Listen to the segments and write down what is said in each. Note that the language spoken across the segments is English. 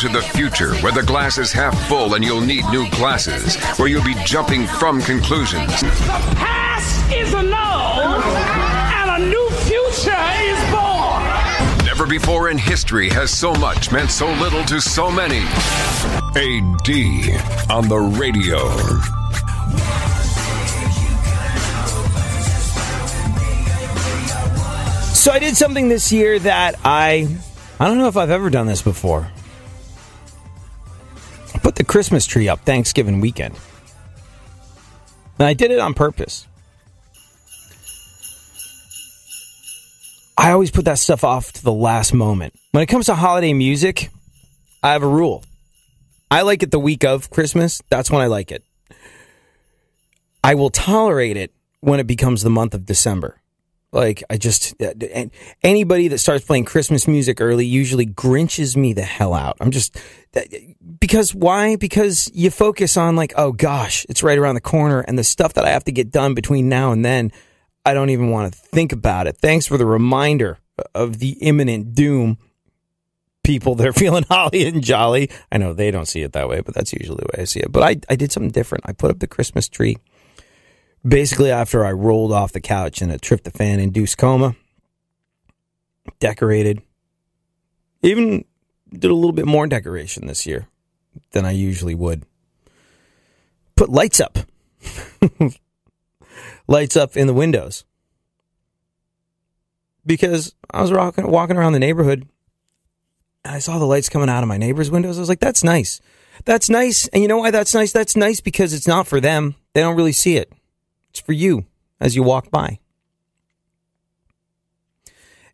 into the future, where the glass is half full and you'll need new glasses, where you'll be jumping from conclusions. The past is a no, and a new future is born. Never before in history has so much meant so little to so many. AD on the radio. So I did something this year that I don't know if I've ever done this before. I put the Christmas tree up Thanksgiving weekend. And I did it on purpose. I always put that stuff off to the last moment. When it comes to holiday music, I have a rule. I like it the week of Christmas. That's when I like it. I will tolerate it when it becomes the month of December. Like, anybody that starts playing Christmas music early usually Grinches me the hell out. Because why? Because you focus on like, oh gosh, it's right around the corner, and the stuff that I have to get done between now and then, I don't even want to think about it. Thanks for the reminder of the imminent doom. People that are feeling holly and jolly. I know they don't see it that way, but that's usually the way I see it. But I did something different. I put up the Christmas tree basically after I rolled off the couch in a tryptophan-induced coma. Decorated. Even did a little bit more decoration this year than I usually would. Put lights up. Lights up in the windows. Because I was walking around the neighborhood, and I saw the lights coming out of my neighbor's windows. I was like, that's nice. That's nice. And you know why that's nice? That's nice because it's not for them. They don't really see it. It's for you as you walk by.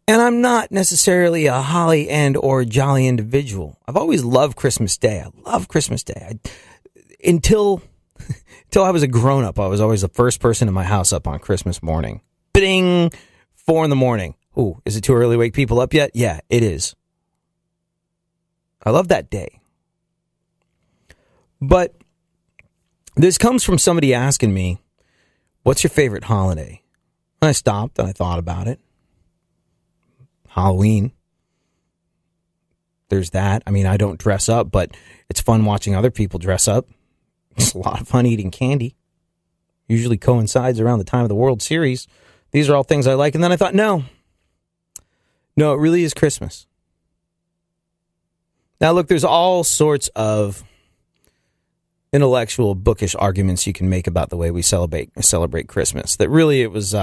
And I'm not necessarily a holly and or jolly individual. I've always loved Christmas Day. I love Christmas Day. Until I was a grown-up, I was always the first person in my house up on Christmas morning. Bing! 4 a.m. Ooh, is it too early to wake people up yet? Yeah, it is. I love that day. But this comes from somebody asking me, what's your favorite holiday? And I stopped and I thought about it. Halloween. There's that. I mean, I don't dress up, but it's fun watching other people dress up. It's a lot of fun eating candy. Usually coincides around the time of the World Series. These are all things I like. And then I thought, no, it really is Christmas. Now, look, there's all sorts of intellectual, bookish arguments you can make about the way we celebrate Christmas. That really it was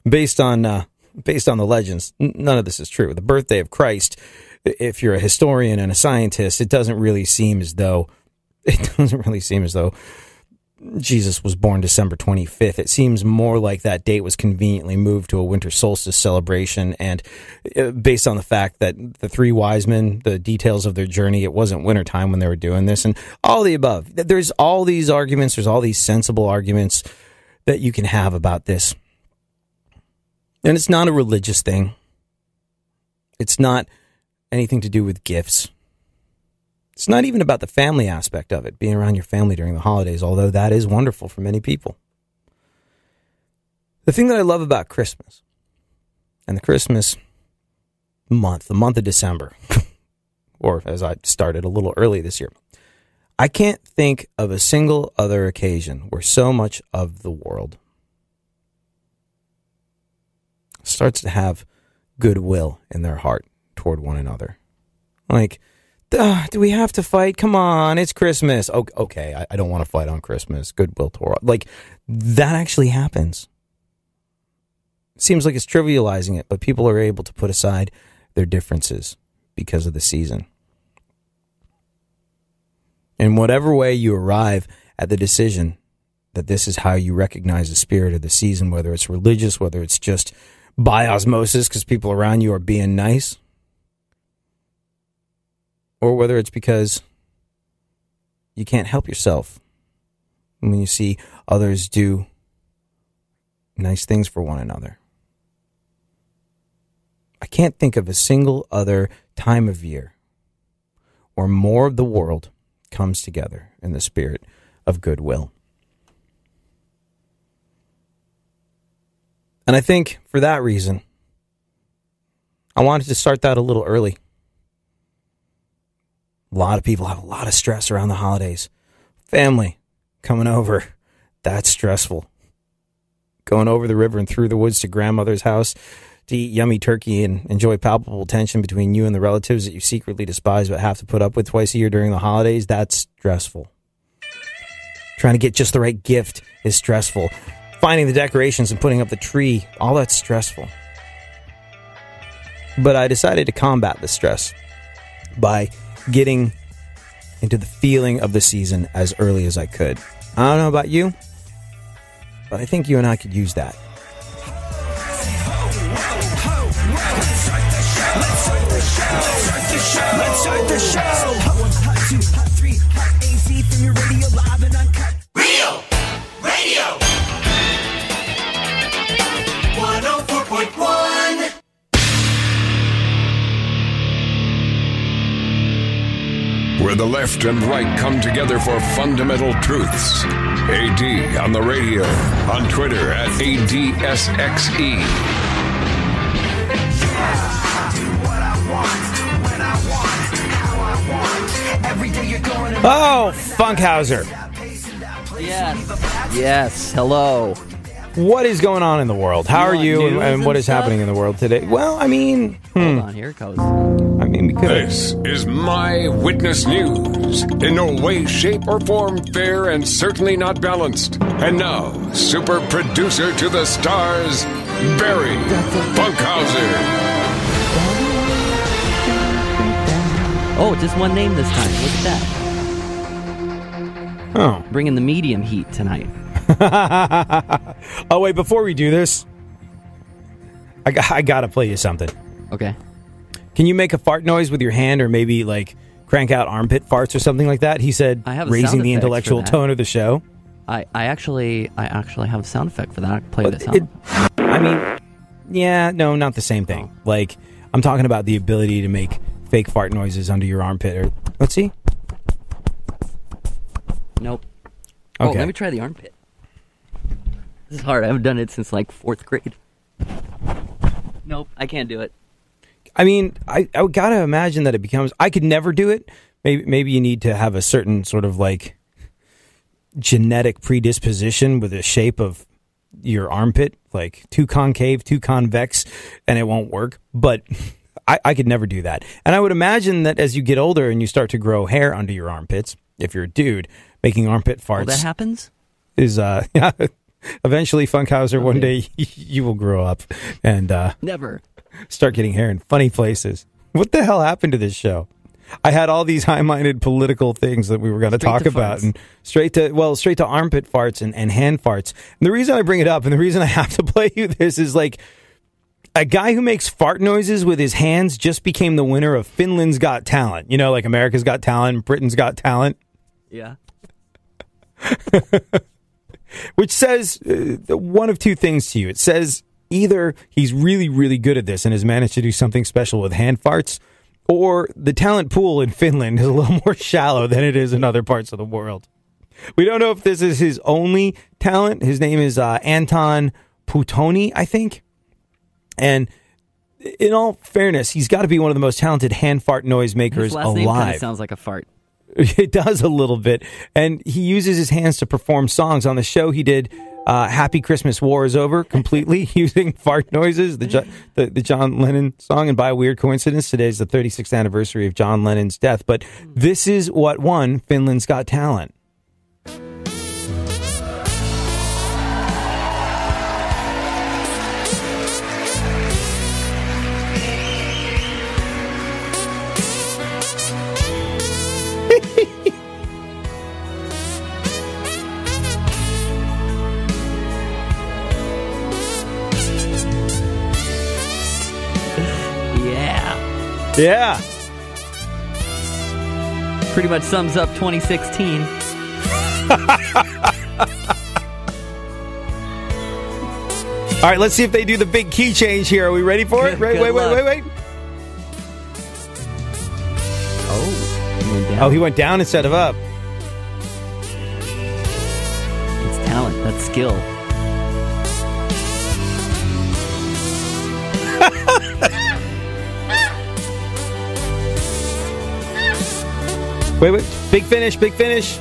based on the legends. None of this is true. The birthday of Christ, if you're a historian and a scientist, it doesn't really seem as though Jesus was born December 25th. It seems more like that date was conveniently moved to a winter solstice celebration, and based on the fact that the 3 wise men, the details of their journey, it wasn't wintertime when they were doing this, and all the above. There's all these arguments, there's all these sensible arguments that you can have about this. And it's not a religious thing. It's not anything to do with gifts. It's not even about the family aspect of it, being around your family during the holidays, although that is wonderful for many people. The thing that I love about Christmas and the Christmas month, the month of December, or as I started a little early this year, I can't think of a single other occasion where so much of the world starts to have goodwill in their heart toward one another. Like, do we have to fight? Come on, it's Christmas. Okay, I don't want to fight on Christmas. Goodwill toward, like, that actually happens. It seems like it's trivializing it, but people are able to put aside their differences because of the season. In whatever way you arrive at the decision that this is how you recognize the spirit of the season, whether it's religious, whether it's just by osmosis because people around you are being nice, or whether it's because you can't help yourself when you see others do nice things for one another. I can't think of a single other time of year where more of the world comes together in the spirit of goodwill. And I think for that reason, I wanted to start that a little early. A lot of people have a lot of stress around the holidays. Family coming over, that's stressful. Going over the river and through the woods to grandmother's house to eat yummy turkey and enjoy palpable tension between you and the relatives that you secretly despise but have to put up with twice a year during the holidays, that's stressful. Trying to get just the right gift is stressful. Finding the decorations and putting up the tree, all that's stressful. But I decided to combat the stress by getting into the feeling of the season as early as I could. I don't know about you, but I think you and I could use that. Let's start the show. Hot 2, hot 3, hot AC from your radio live and uncut. Real Radio 104.1. Where the left and right come together for fundamental truths. AD on the radio, on Twitter at ADSXE. Oh, Funkhouser. Yes. Hello. What is going on in the world? How are you and what is happening in the world today? Well, I mean... Hold on, here it goes. I mean, because... This is My Witness News. In no way, shape, or form fair and certainly not balanced. And now, super producer to the stars, Barry Funkhouser. Oh, just one name this time. Look at that. Oh. Bringing the medium heat tonight. Oh, wait, before we do this, I gotta play you something. Okay. Can you make a fart noise with your hand or maybe, like, crank out armpit farts or something like that? He said, I have raising the intellectual tone of the show. I actually have a sound effect for that. I can play this out. I mean, yeah, no, not the same thing. Like, I'm talking about the ability to make fake fart noises under your armpit. Or let's see. Nope. Okay. Oh, let me try the armpit. This is hard. I haven't done it since, like, 4th grade. Nope, I can't do it. I mean, I gotta imagine that it becomes... I could never do it. Maybe you need to have a certain sort of, like, genetic predisposition with the shape of your armpit, like too concave, too convex, and it won't work. But I could never do that. And I would imagine that as you get older and you start to grow hair under your armpits, if you're a dude, making armpit farts... Oh, that happens? Is, yeah... Eventually, Funkhouser, one day you will grow up and never start getting hair in funny places. What the hell happened to this show? I had all these high-minded political things that we were going to talk about, and straight to armpit farts and hand farts. And the reason I bring it up, and the reason I have to play you this, is like a guy who makes fart noises with his hands just became the winner of Finland's Got Talent. You know, like America's Got Talent, Britain's Got Talent. Yeah. Which says one of two things to you. It says either he's really, really good at this and has managed to do something special with hand farts, or the talent pool in Finland is a little more shallow than it is in other parts of the world. We don't know if this is his only talent. His name is Anton Putoni, I think. And in all fairness, he's got to be one of the most talented hand fart noise makers His last alive. name kind of sounds like a fart. It does a little bit. And he uses his hands to perform songs. On the show, he did Happy Christmas War is Over completely using fart noises, the John Lennon song. And by a weird coincidence, today is the 36th anniversary of John Lennon's death. But this is what won Finland's Got Talent. Yeah. Pretty much sums up 2016. All right, let's see if they do the big key change here. Are we ready for it? Wait. Oh, he went down instead of up. It's talent. That's skill. Wait. Big finish.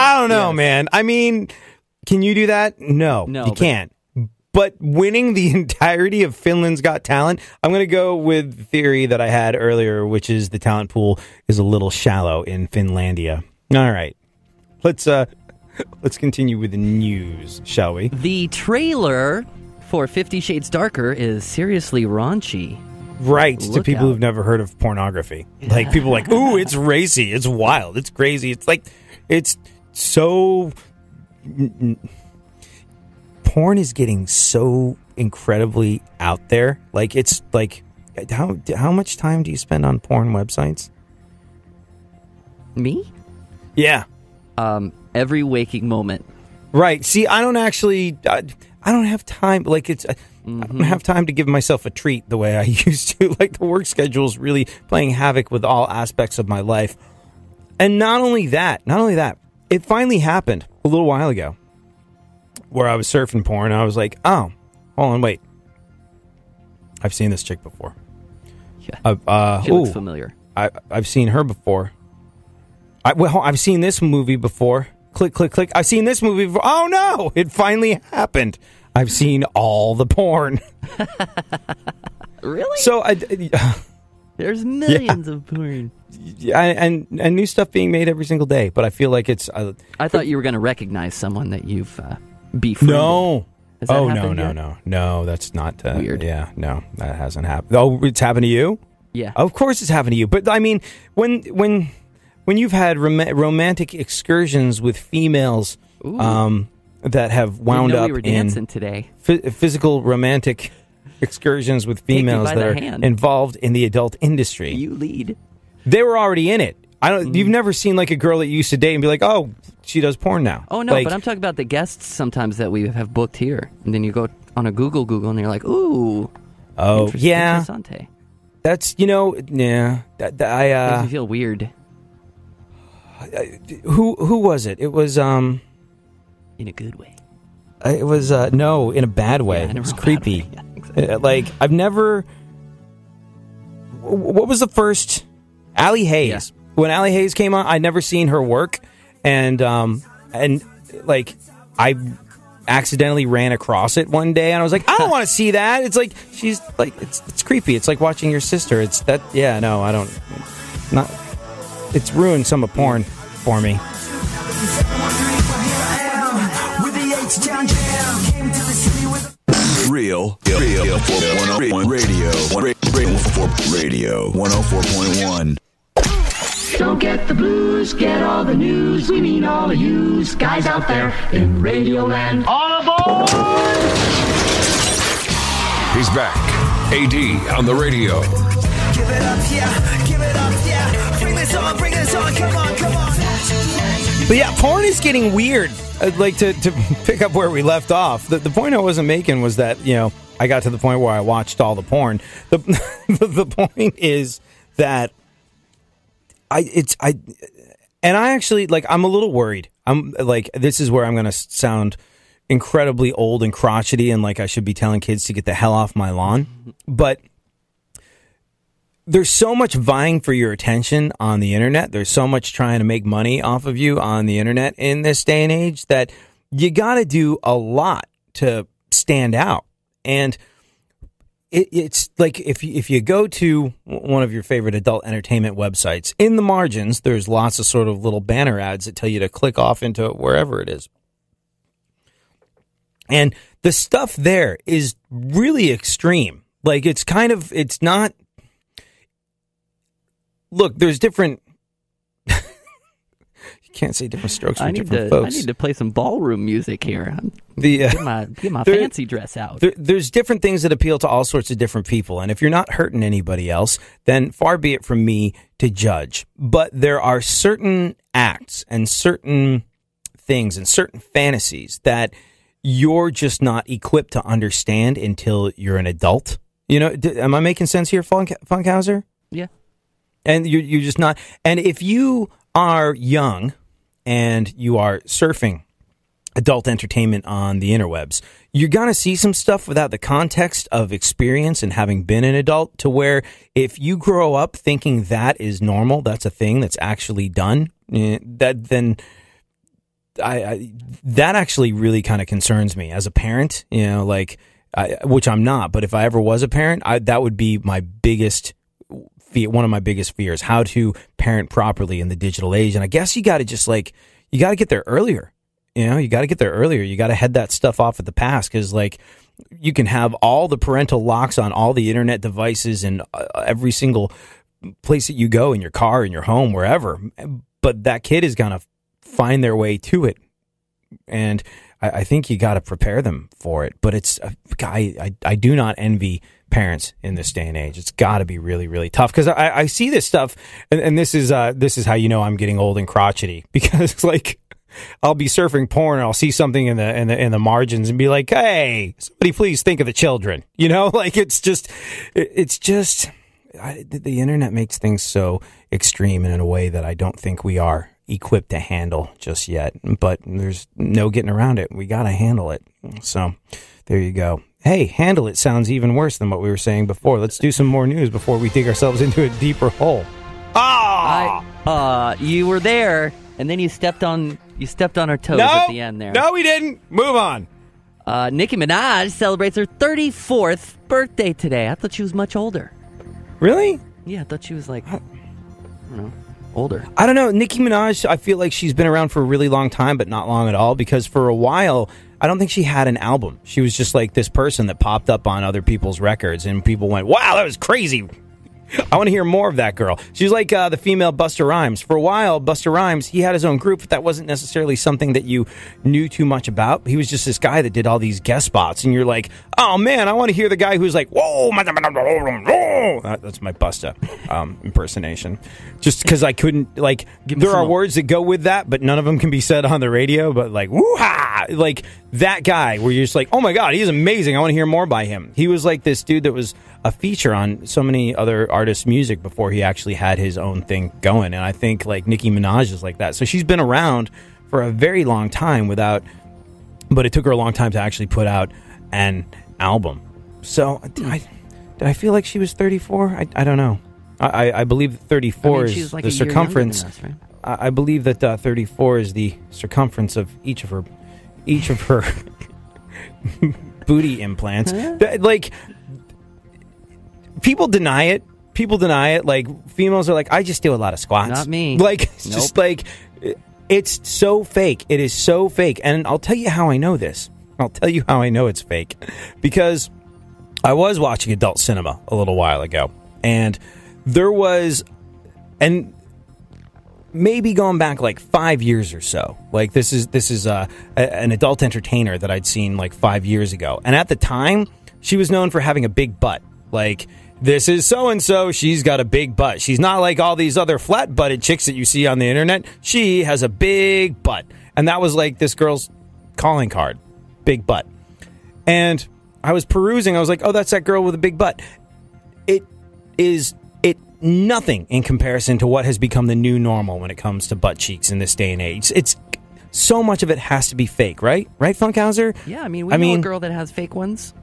I don't know, man. I mean, can you do that? No, you can't. But winning the entirety of Finland's Got Talent, I'm going to go with the theory that I had earlier, which is the talent pool is a little shallow in Finlandia. All right. Let's continue with the news, shall we? The trailer for 50 Shades Darker is seriously raunchy. Right, to people who've never heard of pornography. Like, people are like, ooh, it's racy, it's wild, it's crazy. It's like, it's so... Porn is getting so incredibly out there. Like, it's like, how much time do you spend on porn websites? Me? Yeah. Every waking moment. Right. See, I don't have time. Like, I don't have time to give myself a treat the way I used to. Like, the work schedule is really playing havoc with all aspects of my life. And not only that, it finally happened a little while ago where I was surfing porn. And I was like, oh, hold on, wait. I've seen this chick before. Yeah. She looks familiar. I've seen her before. I've seen this movie before. Click, click, click. I've seen this movie before. Oh, no! It finally happened. I've seen all the porn. Really? So, there's millions of porn. Yeah, and new stuff being made every single day. But I feel like it's... I thought you were going to recognize someone that you've befriended. No. Has that happened no. yet? No, that's not... Weird. Yeah, no, that hasn't happened. Oh, it's happened to you? Yeah. Of course it's happened to you. But, I mean, when you've had romantic excursions with females that have wound up we were in dancing today. Physical romantic excursions with females that are involved in the adult industry. You lead. They were already in it. You've never seen like a girl that you used to date and be like, oh, she does porn now. Oh, no, like, but I'm talking about the guests sometimes that we have booked here. And then you go on a Google, and you're like, ooh. Oh, yeah. Interessante. That's, yeah. Makes me feel weird. Who was it? It was in a good way. It was no, in a bad way. Yeah, it was creepy. Yeah, exactly. Like, I've never. What was the first? Allie Hayes. Yeah. When Allie Hayes came on, I'd never seen her work, and like I accidentally ran across it one day, and I was like, I don't want to see that. It's like she's like it's creepy. It's like watching your sister. It's that. Yeah, no, I don't. Not. It's ruined some of porn for me. Real Radio 104.1. Don't get the blues, get all the news. We mean all of you guys out there in Radio Land. All aboard! He's back. AD on the radio. Give it up, yeah. Give it up, yeah. Bring this on, come on. But yeah, porn is getting weird. I'd like to pick up where we left off. The point I wasn't making was that, I got to the point where I watched all the porn. The point is that I actually, like, I'm a little worried. I'm like, this is where I'm going to sound incredibly old and crotchety and like I should be telling kids to get the hell off my lawn. But there's so much vying for your attention on the internet. There's so much trying to make money off of you on the internet in this day and age that you got to do a lot to stand out. And it's like if you go to one of your favorite adult entertainment websites, in the margins, there's lots of sort of little banner ads that tell you to click off into wherever it is. And the stuff there is really extreme. Like, it's not. Look, there's different. You can't say different strokes for different folks. I need to play some ballroom music here. Get my fancy dress out. There's different things that appeal to all sorts of different people, and if you're not hurting anybody else, then far be it from me to judge. But there are certain acts and certain things and certain fantasies that you're just not equipped to understand until you're an adult. Am I making sense here, Funkhouser? Yeah. And you're just not. And if you are young and you are surfing adult entertainment on the interwebs. You're going to see some stuff without the context of experience and having been an adult, to where if you grow up thinking that is normal, that's a thing that's actually done, that actually really kind of concerns me as a parent, which I'm not, but if I ever was a parent, that would be my biggest fear, one of my biggest fears, how to parent properly in the digital age. And I guess you got to you got to get there earlier. You got to get there earlier. You got to head that stuff off at the pass, because you can have all the parental locks on all the internet devices and every single place that you go, in your car, in your home, wherever. But that kid is going to find their way to it. And I think you got to prepare them for it. But I do not envy parents in this day and age. It's got to be really, really tough, because I see this stuff, and this is how you know I'm getting old and crotchety, because I'll be surfing porn and I'll see something in the margins and be like, hey, somebody please think of the children. It's just the internet makes things so extreme and in a way that I don't think we are equipped to handle just yet. But there's no getting around it. We got to handle it. So there you go. Hey, handle it sounds even worse than what we were saying before. Let's do some more news before we dig ourselves into a deeper hole. You were there, and then you stepped on our toes at the end there. No, we didn't. Move on. Nicki Minaj celebrates her 34th birthday today. I thought she was much older. Really? Yeah, I thought she was older. I don't know. Nicki Minaj, I feel like she's been around for a really long time, but not long at all, because for a while, I don't think she had an album. She was just like this person that popped up on other people's records, and people went, wow, that was crazy. I want to hear more of that girl. She's like the female Busta Rhymes. For a while, Busta Rhymes, he had his own group, but that wasn't necessarily something that you knew too much about. He was just this guy that did all these guest spots, and you're like, oh man, I want to hear the guy who's like, whoa, that's my Busta impersonation. Just because I couldn't, there are words that go with that, but none of them can be said on the radio, but woo-ha! That guy where you're just like, oh my god, he's amazing, I want to hear more by him. He was like this dude that was a feature on so many other artists' music before he actually had his own thing going. And I think Nicki Minaj is like that. So she's been around for a very long time but it took her a long time to actually put out an album. So did I feel like she was 34? I don't know. I believe that 34 is the circumference. Us, right? I believe that 34 is the circumference of each of her booty implants. People deny it. Females are like, I just do a lot of squats. Not me. Just it's so fake. It is so fake. And I'll tell you how I know this. I'll tell you how I know it's fake. Because I was watching adult cinema a little while ago. And there was, and maybe going back 5 years or so. This is an adult entertainer that I'd seen 5 years ago. And at the time, she was known for having a big butt. This is so-and-so, she's got a big butt. She's not like all these other flat-butted chicks that you see on the internet. She has a big butt. And that was this girl's calling card. Big butt. And I was perusing. I was like, oh, that's that girl with a big butt. It is nothing in comparison to what has become the new normal when it comes to butt cheeks in this day and age. It's so much of it has to be fake, right? Right, Funkhouser? Yeah, we know a girl that has fake ones.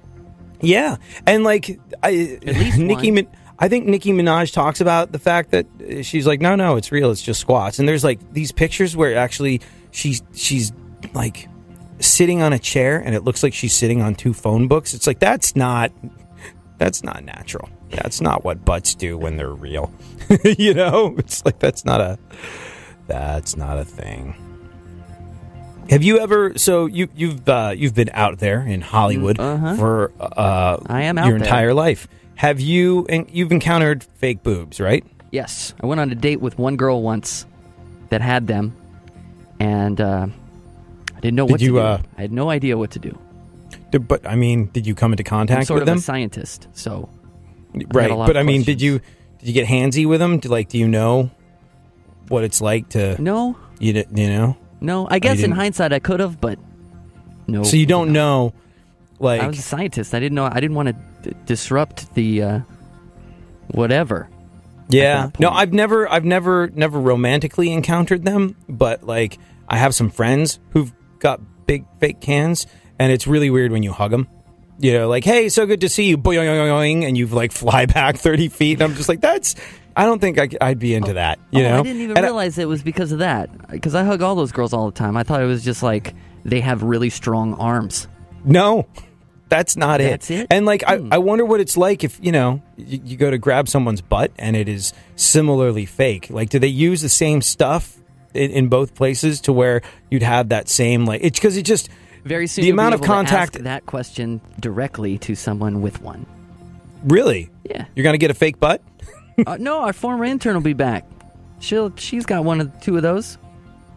Yeah, and at least Nicki, I think Nicki Minaj talks about the fact that she's like, no, it's real, it's just squats. And there's these pictures where actually she's sitting on a chair, and it looks like she's sitting on two phone books. It's that's not natural. That's not what butts do when they're real. It's that's not a thing. Have you ever? So you've been out there in Hollywood for I am out your there. entire life. Have you? And you've encountered fake boobs, right? Yes, I went on a date with one girl once that had them, and I didn't know what to do. I had no idea what to do. But did you come into contact I'm sort with them? of a scientist, so right. But did you get handsy with them? Do you know what it's like to? No. You know. No, I guess in hindsight I could have, but no. So you don't know, I was a scientist. I didn't know. I didn't want to disrupt the whatever. Yeah. No, I've never romantically encountered them, but I have some friends who've got big fake cans, and it's really weird when you hug them. You know, like, hey, so good to see you, boing, and you like fly back 30 feet. And I'm just like, I don't think I'd be into that. You know, I didn't even realize it was because of that. Because I hug all those girls all the time. I thought it was just like they have really strong arms. No, that's not it. That's it? And like, I wonder what it's like if, you know, you go to grab someone's butt and it is similarly fake. Like, do they use the same stuff in both places to where you'd have that same, like, it's because it just... Very soon, the amount you'll be of able to contact ask that question directly to someone with one. Really? Yeah. You're going to get a fake butt? No, our former intern will be back. She's got one of two of those.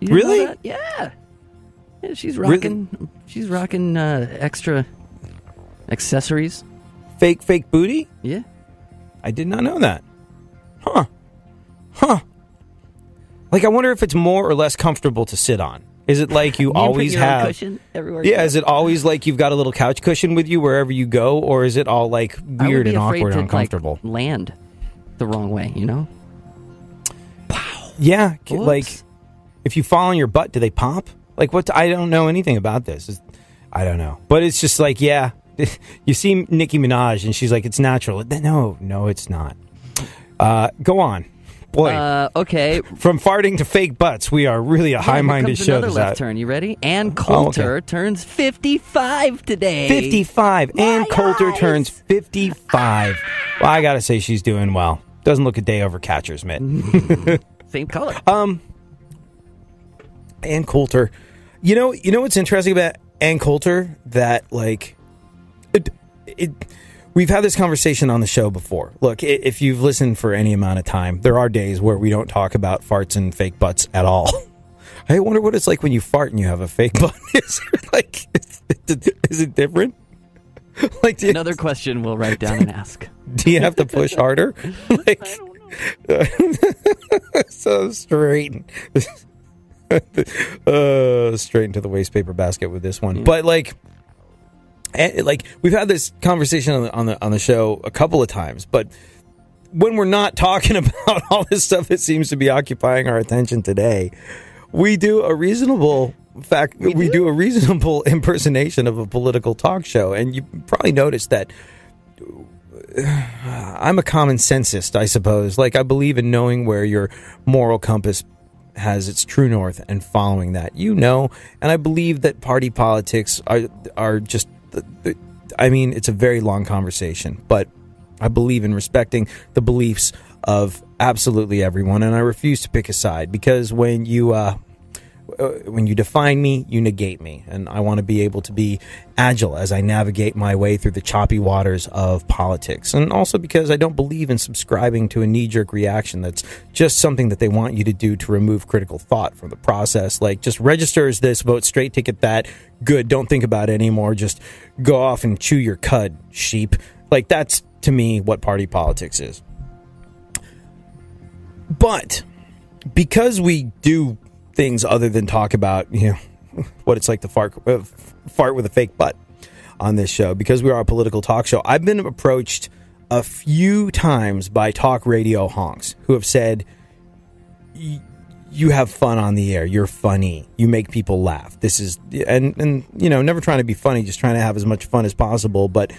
You didn't Really? know that? Yeah. She's rocking. Really? She's rocking extra accessories. Fake booty? Yeah. I did not know that. Huh. Like, I wonder if it's more or less comfortable to sit on. Is it like you always put your own have cushion everywhere? Yeah, is it always like you've got a little couch cushion with you wherever you go, or is it all like weird and awkward and uncomfortable? Like, land the wrong way, you know? Wow. Yeah, Whoops. like if you fall on your butt, do they pop? Like what? I don't know anything about this. I don't know, but it's just like, yeah, you see Nicki Minaj and she's like, it's natural. No, it's not. Go on. Boy, okay. From farting to fake butts, we are really a high-minded show. Another left turn. You ready? Ann Coulter turns 55 today. 55. Ann Coulter turns 55. Well, I gotta say she's doing well. Doesn't look a day over catcher's mitt. Same color. Ann Coulter. You know what's interesting about Ann Coulter? That like we've had this conversation on the show before. Look, if you've listened for any amount of time, there are days where we don't talk about farts and fake butts at all. I wonder what it's like when you fart and you have a fake butt. Is it different? Like, another question we'll write down and ask. Do you have to push harder? Like, I don't know. So straight. Straight into the waste paper basket with this one. Yeah. But like we've had this conversation on the show a couple of times, but when we're not talking about all this stuff that seems to be occupying our attention today, we do a reasonable impersonation of a political talk show. And you probably noticed that I'm a common sensist, I suppose. Like, I believe in knowing where your moral compass has its true north and following that, and I believe that party politics are just, I mean, it's a very long conversation, but I believe in respecting the beliefs of absolutely everyone, and I refuse to pick a side, because when you define me, you negate me, and I want to be able to be agile as I navigate my way through the choppy waters of politics, and also because I don't believe in subscribing to a knee-jerk reaction that's just something that they want you to do to remove critical thought from the process. Like, just register as this, vote straight ticket that, good, don't think about it anymore, just go off and chew your cud, sheep. Like, that's, to me, what party politics is. But because we do things other than talk about, what it's like to fart with a fake butt on this show, because we are a political talk show, I've been approached a few times by talk radio honks who have said, you have fun on the air, you're funny, you make people laugh. This is, and never trying to be funny, just trying to have as much fun as possible. But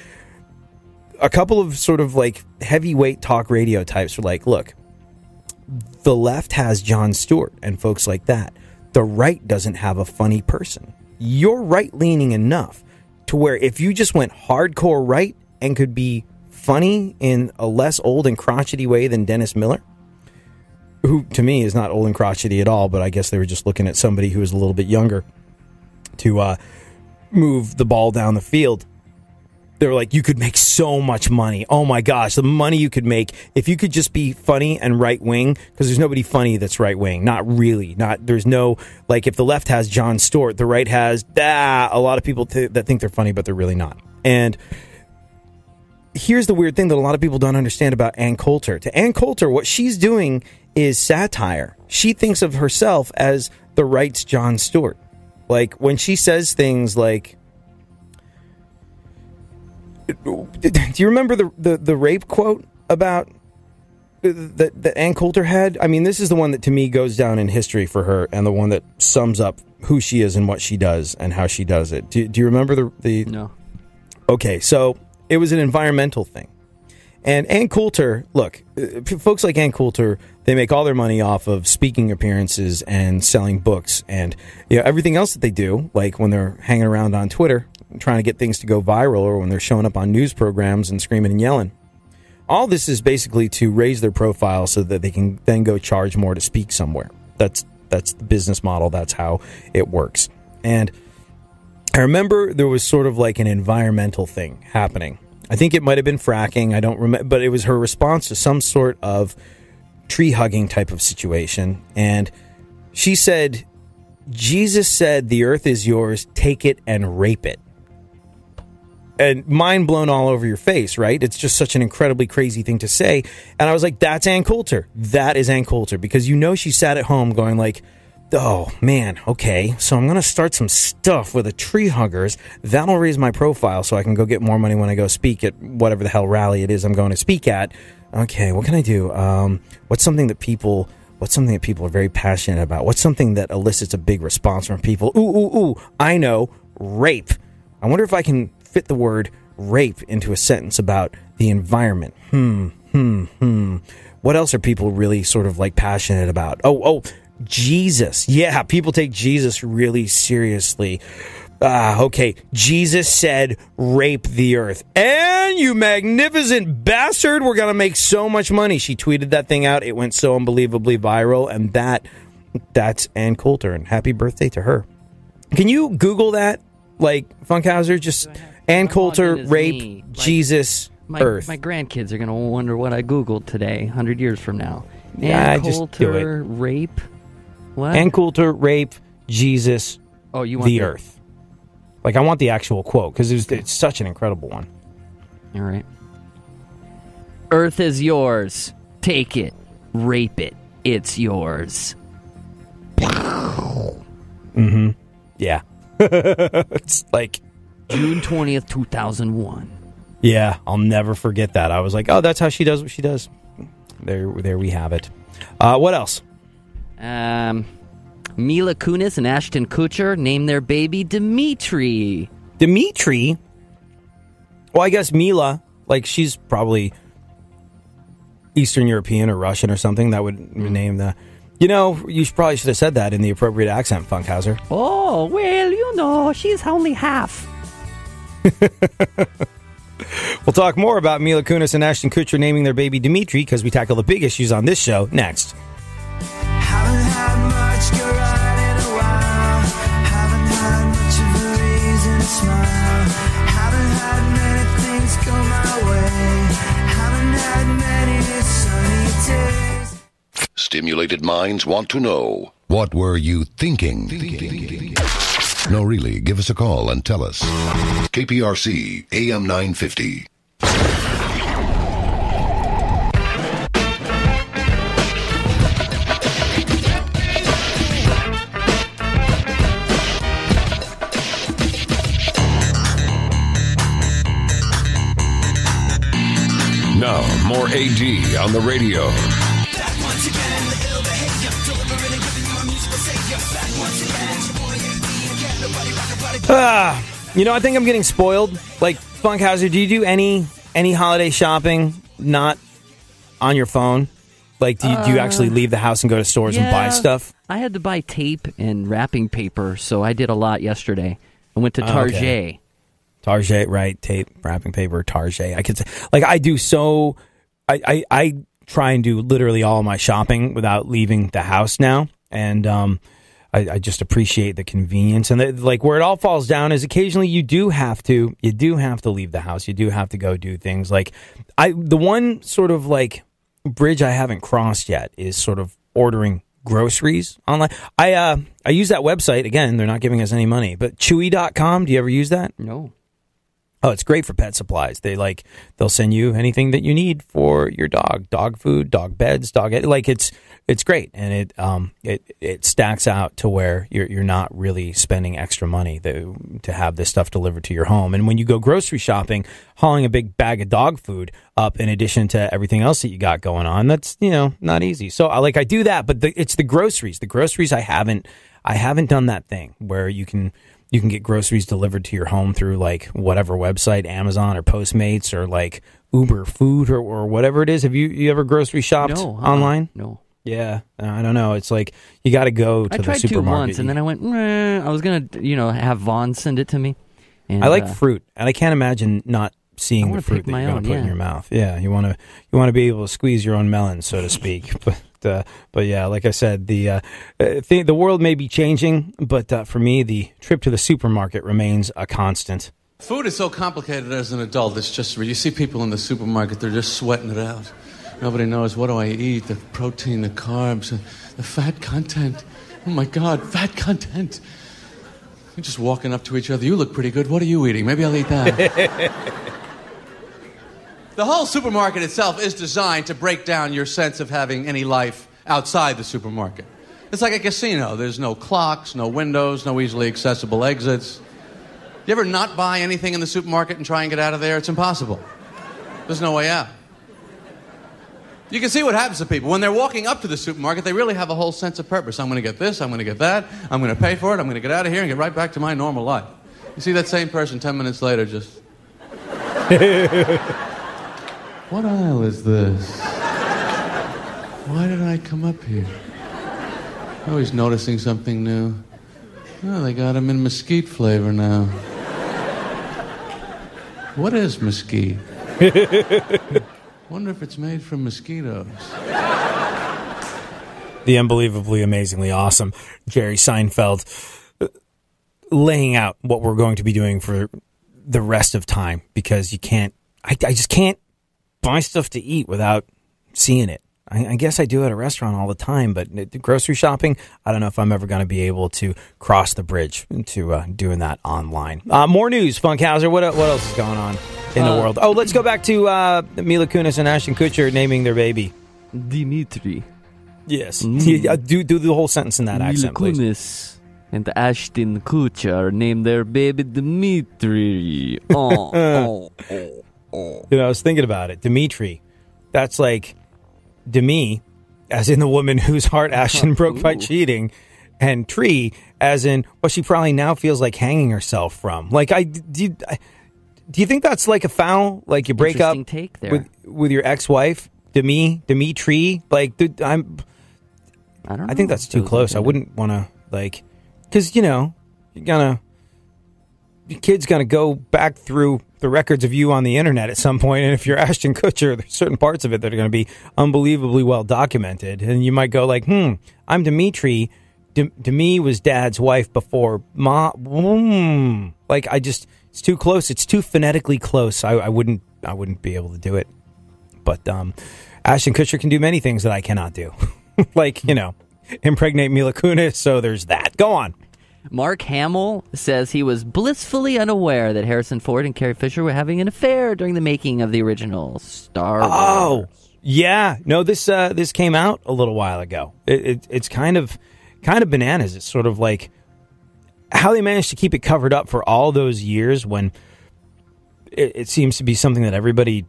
a couple of sort of like heavyweight talk radio types were like, look, the left has Jon Stewart and folks like that. The right doesn't have a funny person. You're right-leaning enough to where if you just went hardcore right and could be funny in a less old and crotchety way than Dennis Miller, who to me is not old and crotchety at all, but I guess they were just looking at somebody who was a little bit younger to move the ball down the field. They were like, you could make so much money. Oh my gosh, the money you could make if you could just be funny and right-wing, because there's nobody funny that's right-wing. Not really. There's no, like, if the left has Jon Stewart, the right has a lot of people that think they're funny, but they're really not. And here's the weird thing that a lot of people don't understand about Ann Coulter. To Ann Coulter, what she's doing is satire. She thinks of herself as the right's Jon Stewart. Like, when she says things like, do you remember the rape quote about that Ann Coulter had? I mean, this is the one that to me goes down in history for her, and the one that sums up who she is and what she does and how she does it. Do you remember the? No. Okay, so it was an environmental thing. And Ann Coulter, look, folks like Ann Coulter, they make all their money off of speaking appearances and selling books and everything else that they do, like when they're hanging around on Twitter trying to get things to go viral or when they're showing up on news programs and screaming and yelling. All this is basically to raise their profile so that they can then go charge more to speak somewhere. That's the business model. That's how it works. And I remember there was sort of like an environmental thing happening. I think it might have been fracking. I don't remember, but it was her response to some sort of tree hugging type of situation. And she said, Jesus said, the earth is yours, take it and rape it. And mind blown all over your face, right? It's just such an incredibly crazy thing to say. And I was like, that's Ann Coulter. That is Ann Coulter. Because she sat at home going like, oh, man, okay, so I'm going to start some stuff with the tree huggers. That'll raise my profile so I can go get more money when I go speak at whatever the hell rally it is I'm going to speak at. Okay, what can I do? What's something that people are very passionate about? What's something that elicits a big response from people? Ooh, I know, rape. I wonder if I can fit the word rape into a sentence about the environment. What else are people really sort of like passionate about? Oh, Jesus. Yeah, people take Jesus really seriously. Okay, Jesus said, rape the earth. And you magnificent bastard, we're going to make so much money. She tweeted that thing out. It went so unbelievably viral. And that's Ann Coulter. And happy birthday to her. Can you Google that? Like, Funkhouser, just Ann Coulter, rape, Jesus, earth. My grandkids are going to wonder what I Googled today, 100 years from now. Ann Coulter, rape. What? Ann Coulter, rape, Jesus, you want the earth. Like, I want the actual quote, because it's such an incredible one. All right. Earth is yours. Take it. Rape it. It's yours. Mm-hmm. Yeah. It's like... June 20th, 2001. Yeah, I'll never forget that. I was like, oh, that's how she does what she does. There we have it. What else? Mila Kunis and Ashton Kutcher named their baby Dimitri. Dimitri? Well, I guess Mila, like, she's probably Eastern European or Russian or something. That would name the... you probably should have said that in the appropriate accent, Funkhouser. Oh, well, she's only half. We'll talk more about Mila Kunis and Ashton Kutcher naming their baby Dimitri because we tackle the big issues on this show next. Haven't had much go right in a while. Haven't had much of a reason to smile. Haven't had many things go my way. Haven't had many sunny days. Stimulated minds want to know, what were you thinking? No, really, give us a call and tell us. KPRC AM 950. Now, more AD on the radio. I think I'm getting spoiled. Like, Funkhouser, do you do any holiday shopping not on your phone? Like, do you actually leave the house and go to stores and buy stuff? I had to buy tape and wrapping paper, so I did a lot yesterday. I went to Target. Okay. Target, right? Tape, wrapping paper, Target. I could say, like, I do so. I try and do literally all of my shopping without leaving the house now, and I just appreciate the convenience. And like where it all falls down is occasionally you do have to leave the house. You do have to go do things. Like the one sort of like bridge I haven't crossed yet is sort of ordering groceries online. I use that website again. They're not giving us any money, but Chewy.com. Do you ever use that? No. Oh, it's great for pet supplies. They'll send you anything that you need for your dog food, dog beds, it's great, and it stacks out to where you're not really spending extra money to have this stuff delivered to your home. And when you go grocery shopping, hauling a big bag of dog food up in addition to everything else that you got going on, that's not easy. So I do that, but it's the groceries. The groceries I haven't done that thing where you can get groceries delivered to your home through whatever website, Amazon or Postmates or Uber Food or whatever it is. Have you ever grocery shopped online? No. Yeah, I don't know. It's you got to go to the supermarket. I tried to once, and then I went, I was going to, have Vaughn send it to me. And, I like fruit, and I can't imagine not seeing the fruit that you're going to put in your mouth. Yeah, you want to be able to squeeze your own melon, so to speak. But yeah, like I said, the world may be changing, but for me, the trip to the supermarket remains a constant. Food is so complicated as an adult. It's just, you see people in the supermarket, they're just sweating it out. Nobody knows, what do I eat? The protein, the carbs, the fat content. Oh my God, fat content. You're just walking up to each other. You look pretty good. What are you eating? Maybe I'll eat that. The whole supermarket itself is designed to break down your sense of having any life outside the supermarket. It's like a casino. There's no clocks, no windows, no easily accessible exits. You ever not buy anything in the supermarket and try and get out of there? It's impossible. There's no way out. You can see what happens to people. When they're walking up to the supermarket, they really have a whole sense of purpose. I'm going to get this, I'm going to get that, I'm going to pay for it, I'm going to get out of here and get right back to my normal life. You see that same person 10 minutes later just... What aisle is this? Why did I come up here? Always noticing something new. Oh, they got them in mesquite flavor now. What is mesquite? Wonder if it's made from mosquitoes. The unbelievably, amazingly awesome Jerry Seinfeld laying out what we're going to be doing for the rest of time, because you can't, I just can't buy stuff to eat without seeing it. I guess I do at a restaurant all the time, but grocery shopping, I don't know if I'm ever going to be able to cross the bridge to doing that online. More news, Funkhouser. What else is going on in the world? Oh, let's go back to Mila Kunis and Ashton Kutcher naming their baby Dimitri. Yes. Do the whole sentence in that accent, please. Mila Kunis and Ashton Kutcher named their baby Dimitri. Oh. I was thinking about it. Dimitri. That's like Demi, as in the woman whose heart Ashton broke by cheating, and Tree, as in what she probably now feels like hanging herself from. Do you think that's like a foul? Like you break up with your ex-wife, Dimitri? I don't know. I think that's too close. I wouldn't want to because your kid's gonna go back through the records of you on the internet at some point, and if you're Ashton Kutcher, there's certain parts of it that are going to be unbelievably well documented, and you might go I'm Dimitri. Demi was Dad's wife before Mom. It's too close. It's too phonetically close. I wouldn't be able to do it. But Ashton Kutcher can do many things that I cannot do, impregnate Mila Kunis. So there's that. Go on. Mark Hamill says he was blissfully unaware that Harrison Ford and Carrie Fisher were having an affair during the making of the original Star Wars. Oh, yeah. No, this came out a little while ago. It's kind of bananas. It's sort of like how they managed to keep it covered up for all those years when it seems to be something that everybody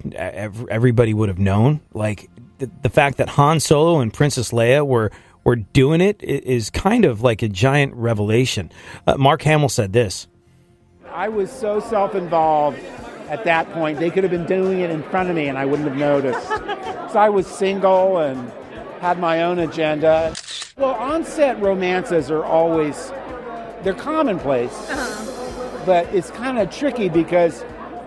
would have known. Like the fact that Han Solo and Princess Leia were doing it is kind of like a giant revelation. Mark Hamill said this. I was so self-involved at that point. They could have been doing it in front of me and I wouldn't have noticed. So I was single and had my own agenda. Well, on-set romances are always, they're commonplace. But it's kind of tricky because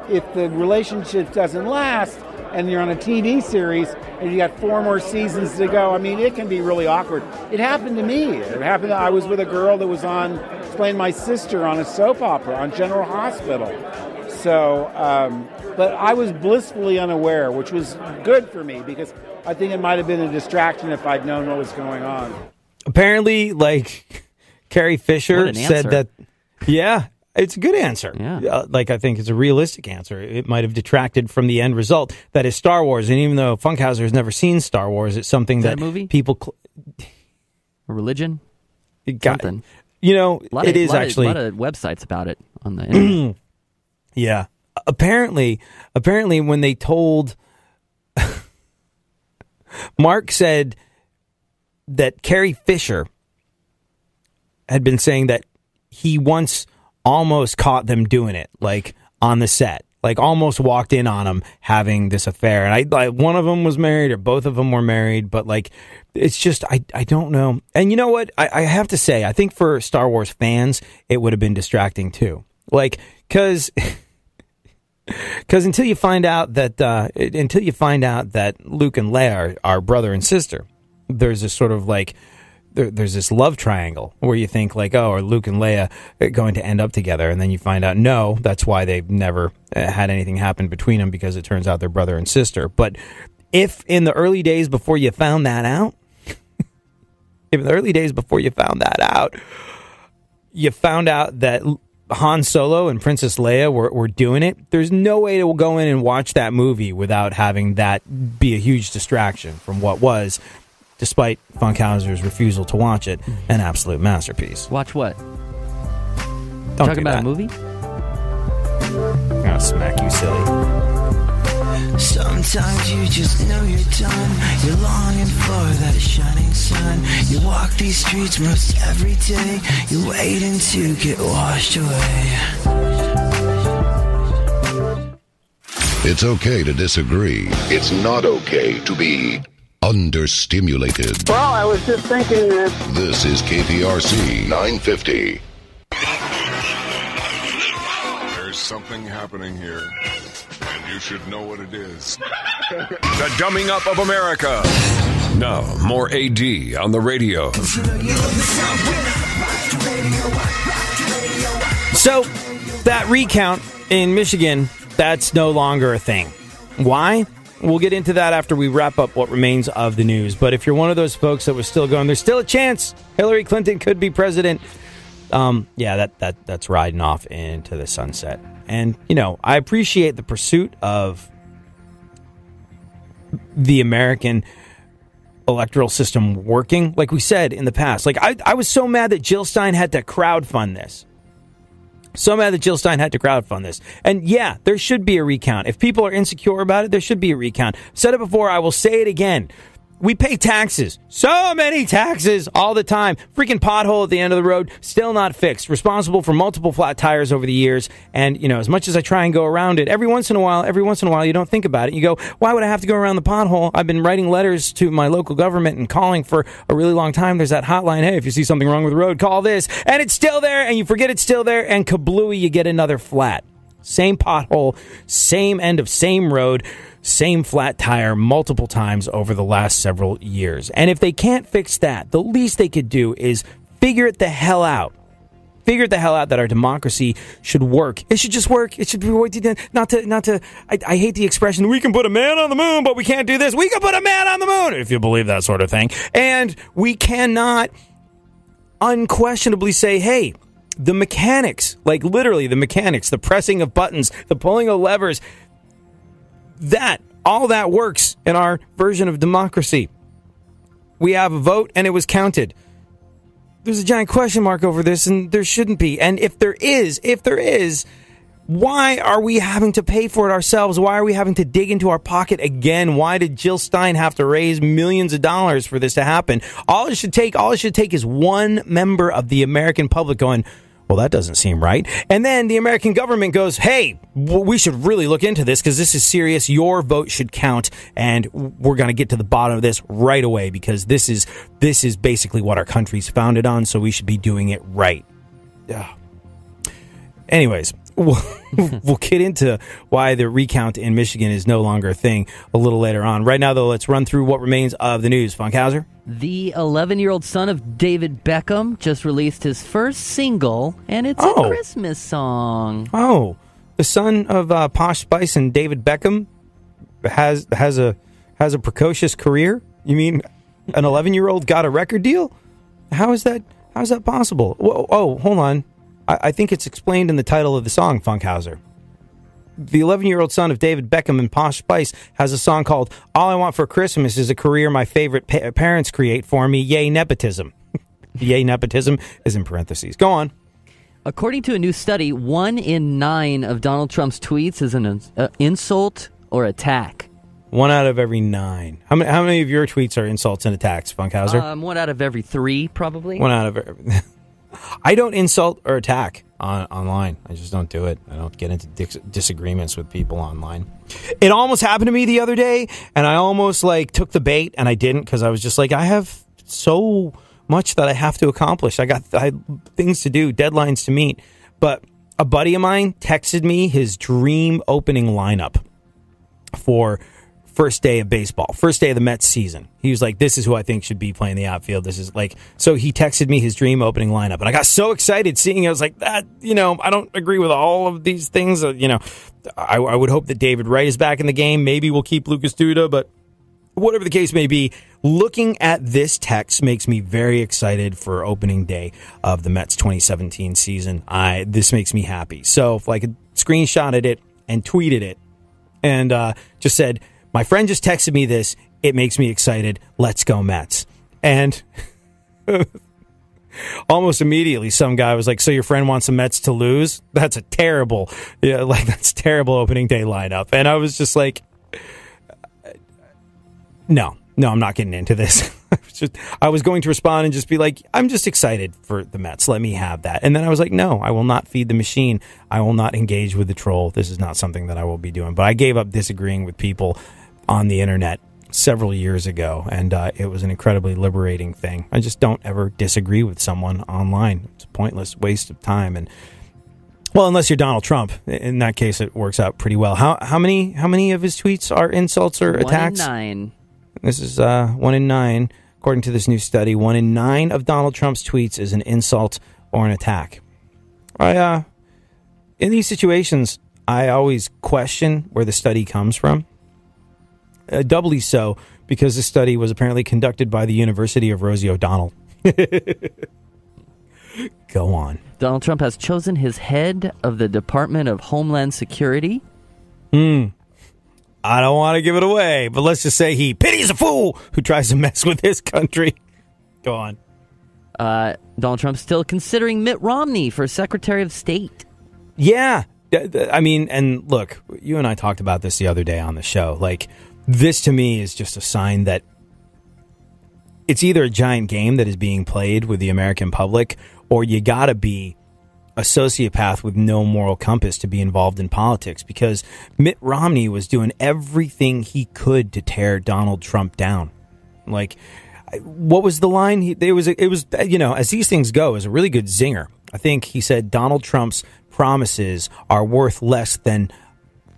if the relationship doesn't last and you're on a TV series and you got 4 more seasons to go, it can be really awkward. It happened to me. I was with a girl that was playing my sister on a soap opera on General Hospital. So, but I was blissfully unaware, which was good for me because I think it might have been a distraction if I'd known what was going on. Apparently, Carrie Fisher said that, yeah, It's a good answer. Yeah. I think it's a realistic answer. It might have detracted from the end result. That is Star Wars. And even though Funkhouser has never seen Star Wars, it's something Is that a movie? people... A religion? Something. It is actually... A lot of websites about it on the internet. Yeah. Apparently, when they told... Mark said that Carrie Fisher had been saying that he once almost caught them doing it, like on the set, like almost walked in on them having this affair. And one of them was married or both of them were married, but like, it's just, I don't know. And you know what? I have to say, I think for Star Wars fans, it would have been distracting too. Like, cause until you find out that Luke and Leia are brother and sister, there's this sort of like, there's this love triangle where you think like, oh, are Luke and Leia going to end up together? And then you find out, no, that's why they've never had anything happen between them, because it turns out they're brother and sister. But if in the early days before you found that out, you found out that Han Solo and Princess Leia were doing it, there's no way to go in and watch that movie without having that be a huge distraction from what was, despite Funkhouser's refusal to watch it, an absolute masterpiece. Watch what? Don't Talking about a movie? I'm gonna smack you, silly. Sometimes you just know you're done. You're longing for that shining sun. You walk these streets most every day. You're waiting to get washed away. It's okay to disagree. It's not okay to be understimulated. Well, I was just thinking that... This is KPRC 950. There's something happening here, and you should know what it is. The dumbing up of America. Now, more AD on the radio. So, that recount in Michigan, that's no longer a thing. Why? We'll get into that after we wrap up what remains of the news. But if you're one of those folks that was still going, there's still a chance Hillary Clinton could be president. That's riding off into the sunset. And, I appreciate the pursuit of the American electoral system working. Like we said in the past, like I was so mad that Jill Stein had to crowdfund this. And yeah, there should be a recount. If people are insecure about it, there should be a recount. I've said it before, I will say it again. We pay taxes. So many taxes all the time. Freaking pothole at the end of the road, still not fixed. Responsible for multiple flat tires over the years. And, as much as I try and go around it, every once in a while, you don't think about it. You go, why would I have to go around the pothole? I've been writing letters to my local government and calling for a really long time. There's that hotline. Hey, if you see something wrong with the road, call this. And it's still there, and you forget it's still there, and kablooey, you get another flat. Same pothole, same end of same road, same flat tire multiple times over the last several years. And if they can't fix that, the least they could do is figure it the hell out. Figure it the hell out that our democracy should work. It should just work. It should be not to. I hate the expression, we can put a man on the moon, but we can't do this. We can put a man on the moon, if you believe that sort of thing. And we cannot unquestionably say, hey, the mechanics, like literally the mechanics, the pressing of buttons, the pulling of levers, all that works in our version of democracy. We have a vote and it was counted. There's a giant question mark over this, and there shouldn't be. And if there is, why are we having to pay for it ourselves? Why are we having to dig into our pocket again? Why did Jill Stein have to raise millions of dollars for this to happen? All it should take is one member of the American public going, well, that doesn't seem right. And then the American government goes, hey, we should really look into this because this is serious. Your vote should count, and we're going to get to the bottom of this right away because this is basically what our country's founded on, so we should be doing it right. Anyways, we'll get into why the recount in Michigan is no longer a thing a little later on. Right now, though, let's run through what remains of the news. Funkhouser? The 11-year-old son of David Beckham just released his first single, and it's a Christmas song. Oh, the son of Posh Spice and David Beckham has a precocious career? You mean an 11-year-old got a record deal? How is that possible? Whoa, hold on. I think it's explained in the title of the song, Funkhouser. The 11-year-old son of David Beckham and Posh Spice has a song called All I Want for Christmas is a Career My Favorite Parents Create for Me, Yay Nepotism. Yay Nepotism is in parentheses. Go on. According to a new study, 1 in 9 of Donald Trump's tweets is an insult or attack. 1 out of every 9. How many of your tweets are insults and attacks, Funkhouser? 1 out of every 3, probably. 1 out of every... I don't insult or attack online. I just don't do it. I don't get into disagreements with people online. It almost happened to me the other day, and I almost took the bait, and I didn't because I was just I have so much that I have to accomplish. I had things to do, deadlines to meet. But a buddy of mine texted me his dream opening lineup for first day of baseball, first day of the Mets season. He was like, this is who I think should be playing the outfield. This is so he texted me his dream opening lineup. And I got so excited seeing it. I was like, that, I don't agree with all of these things. I would hope that David Wright is back in the game. Maybe we'll keep Lucas Duda, but whatever the case may be, looking at this text makes me very excited for opening day of the Mets 2017 season. This makes me happy. So if I could screenshotted it and tweeted it and just said, my friend just texted me this. It makes me excited. Let's go Mets. And almost immediately, some guy was like, so your friend wants the Mets to lose? That's a terrible, that's terrible opening day lineup. And I was just like, no, I'm not getting into this. I was going to respond and just be like, I'm just excited for the Mets. Let me have that. And then I was like, no, I will not feed the machine. I will not engage with the troll. This is not something that I will be doing. But I gave up disagreeing with people on the internet several years ago, and it was an incredibly liberating thing. I just don't ever disagree with someone online. It's a pointless waste of time. And well, unless you're Donald Trump, in that case, it works out pretty well. How many of his tweets are insults or attacks? 1 in 9. This is 1 in 9, according to this new study. 1 in 9 of Donald Trump's tweets is an insult or an attack. In these situations, I always question where the study comes from. Doubly so because this study was apparently conducted by the University of Rosie O'Donnell. Go on. Donald Trump has chosen his head of the Department of Homeland Security. I don't want to give it away, but let's just say he pities a fool who tries to mess with his country. Go on. Donald Trump's still considering Mitt Romney for Secretary of State. Yeah. I mean, and look, you and I talked about this the other day on the show. This to me is just a sign that it's either a giant game that is being played with the American public, or you gotta be a sociopath with no moral compass to be involved in politics, because Mitt Romney was doing everything he could to tear Donald Trump down. What was the line? It was as these things go, it was a really good zinger. I think he said Donald Trump's promises are worth less than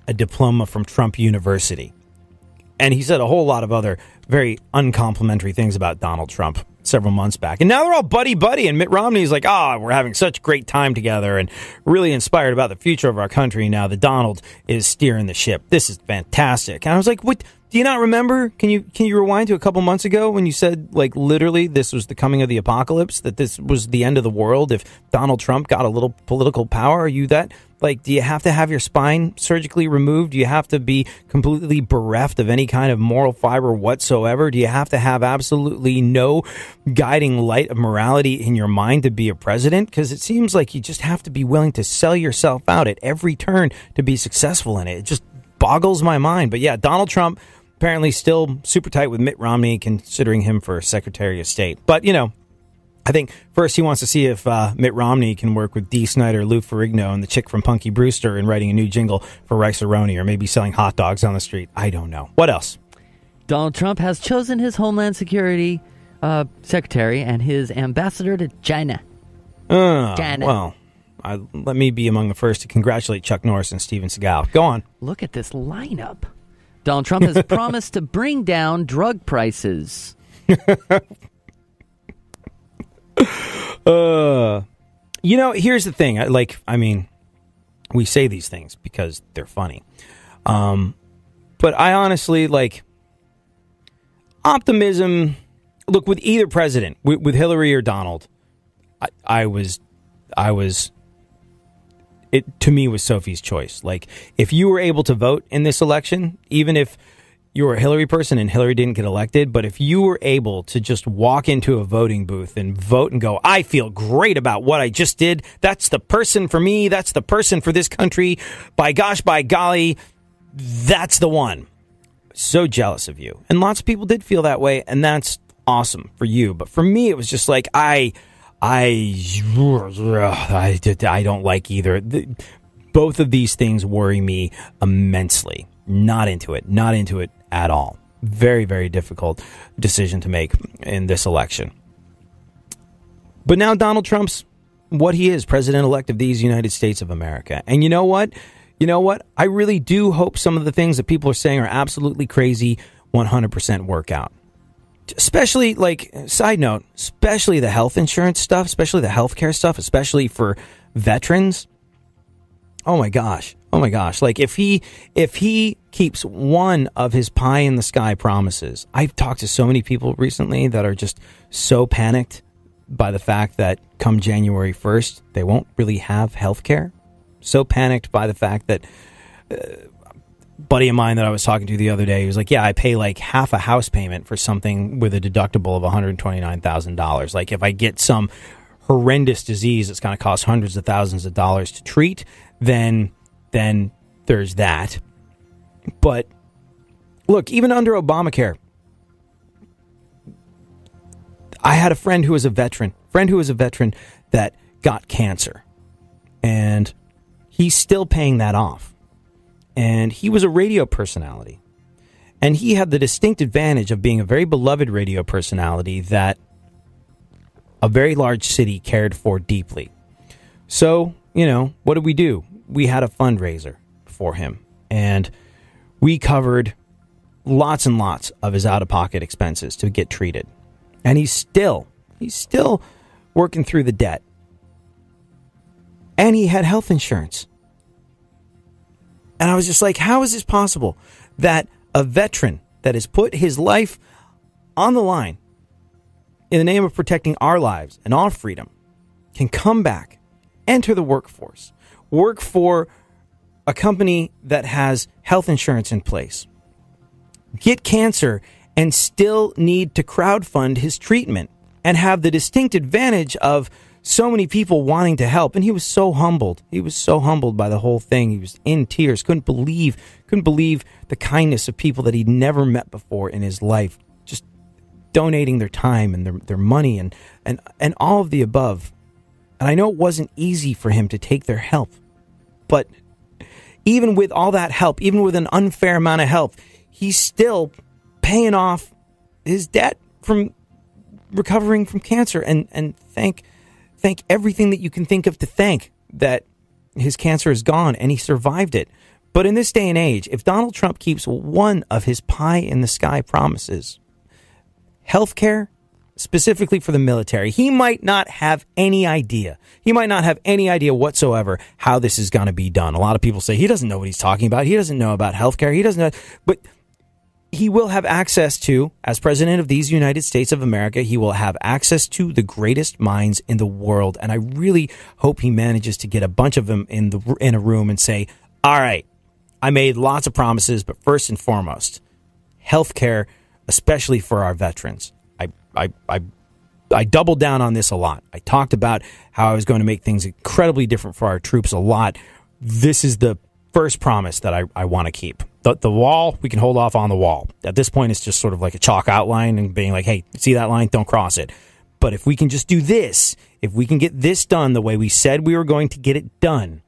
a diploma from Trump University. And he said a whole lot of other very uncomplimentary things about Donald Trump several months back. And now they're all buddy-buddy, and Mitt Romney's like, we're having such great time together and really inspired about the future of our country now that Donald is steering the ship. This is fantastic. And I was like, what? Do you not remember? Can you rewind to a couple months ago when you said, literally, this was the coming of the apocalypse, that this was the end of the world if Donald Trump got a little political power? Are you that? Do you have to have your spine surgically removed? Do you have to be completely bereft of any kind of moral fiber whatsoever? Do you have to have absolutely no guiding light of morality in your mind to be a president? Because it seems like you just have to be willing to sell yourself out at every turn to be successful in it. It just boggles my mind. But yeah, Donald Trump apparently still super tight with Mitt Romney, considering him for Secretary of State. But, I think first he wants to see if Mitt Romney can work with Dee Snider, Lou Ferrigno, and the chick from Punky Brewster in writing a new jingle for Rice-A-Roni, or maybe selling hot dogs on the street. I don't know. What else? Donald Trump has chosen his Homeland Security Secretary and his ambassador to China. Well, let me be among the first to congratulate Chuck Norris and Steven Seagal. Go on. Look at this lineup. Donald Trump has promised to bring down drug prices. Here's the thing. We say these things because they're funny. But I honestly, optimism. Look, with either president, with Hillary or Donald, I was it to me was Sophie's choice. Like, if you were able to vote in this election, even if you were a Hillary person and Hillary didn't get elected, but if you were able to just walk into a voting booth and vote and go, I feel great about what I just did. That's the person for me. That's the person for this country. By gosh, by golly, that's the one. So jealous of you. And lots of people did feel that way, and that's awesome for you. But for me, it was just like, I don't like either. Both of these things worry me immensely. Not into it at all. Very, very difficult decision to make in this election. But now Donald Trump's what he is, president-elect of these United States of America. And you know what? I really do hope some of the things that people are saying are absolutely crazy 100% work out. Especially, like, side note, especially the health insurance stuff, especially the healthcare stuff, especially for veterans. Oh my gosh. Like, if he keeps one of his pie in the sky promises, I've talked to so many people recently that are just so panicked by the fact that come January 1st, they won't really have health care. So panicked by the fact that buddy of mine that I was talking to the other day, he was like, yeah, I pay like half a house payment for something with a deductible of $129,000. Like, if I get some horrendous disease that's going to cost hundreds of thousands of dollars to treat, then there's that. But look, even under Obamacare, I had a friend who was a veteran that got cancer, and he's still paying that off. And he was a radio personality, and he had the distinct advantage of being a very beloved radio personality that a very large city cared for deeply. So, what did we do? We had a fundraiser for him, and we covered lots and lots of his out-of-pocket expenses to get treated. And he's still working through the debt. And he had health insurance. And I was just like, how is this possible that a veteran that has put his life on the line in the name of protecting our lives and our freedom can come back, enter the workforce, work for a company that has health insurance in place, get cancer, and still need to crowdfund his treatment and have the distinct advantage of so many people wanting to help. And he was so humbled. He was so humbled by the whole thing. He was in tears. Couldn't believe the kindness of people that he'd never met before in his life, just donating their time and their money and all of the above. And I know it wasn't easy for him to take their help, but even with all that help, even with an unfair amount of help, he's still paying off his debt from recovering from cancer. And thank everything that you can think of to thank that his cancer is gone and he survived it. But in this day and age, if Donald Trump keeps one of his pie in the sky promises, healthcare, specifically for the military, he might not have any idea. He might not have any idea whatsoever how this is going to be done. A lot of people say he doesn't know what he's talking about. He doesn't know about healthcare. He doesn't know, but he will have access to, as president of these United States of America, he will have access to the greatest minds in the world. And I really hope he manages to get a bunch of them in a room and say, all right, I made lots of promises, but first and foremost, healthcare, especially for our veterans. I doubled down on this a lot. I talked about how I was going to make things incredibly different for our troops a lot. This is the first promise that I want to keep. The wall, we can hold off on the wall. At this point, it's just sort of like a chalk outline and being like, hey, see that line? Don't cross it. But if we can just do this, if we can get this done the way we said we were going to get it done,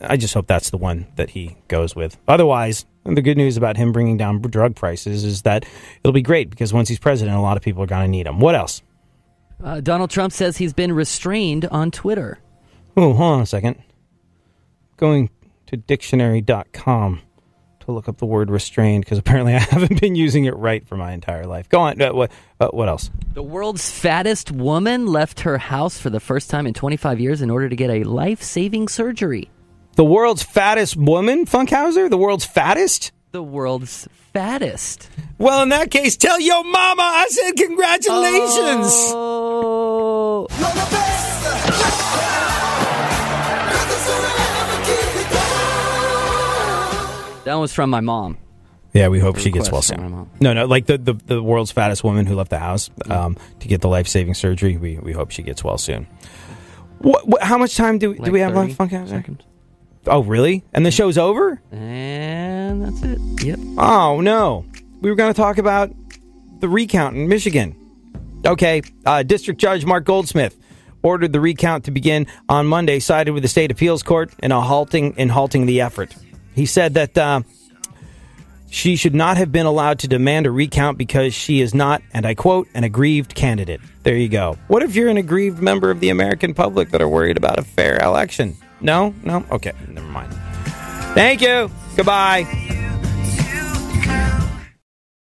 I just hope that's the one that he goes with. Otherwise, the good news about him bringing down drug prices is that it'll be great because once he's president, a lot of people are going to need him. What else? Donald Trump says he's been restrained on Twitter. Oh, hold on a second. Going to dictionary.com to look up the word restrained because apparently I haven't been using it right for my entire life. Go on. What else? The world's fattest woman left her house for the first time in 25 years in order to get a life-saving surgery. The world's fattest woman, Funkhouser? The world's fattest? The world's fattest. Well, in that case, tell your mama I said congratulations. Oh. You're the best. That was from my mom. Yeah, we hope she gets well soon. No, like the world's fattest woman who left the house to get the life-saving surgery. We hope she gets well soon. How much time do we have left, Funkhouser? Oh, really? And the show's over? And that's it. Yep. Oh, no. We were going to talk about the recount in Michigan. Okay. District Judge Mark Goldsmith ordered the recount to begin on Monday, sided with the state appeals court in halting the effort. He said that she should not have been allowed to demand a recount because she is not, and I quote, an aggrieved candidate. There you go. What if you're an aggrieved member of the American public that are worried about a fair election? No? Okay, never mind. Thank you. Goodbye.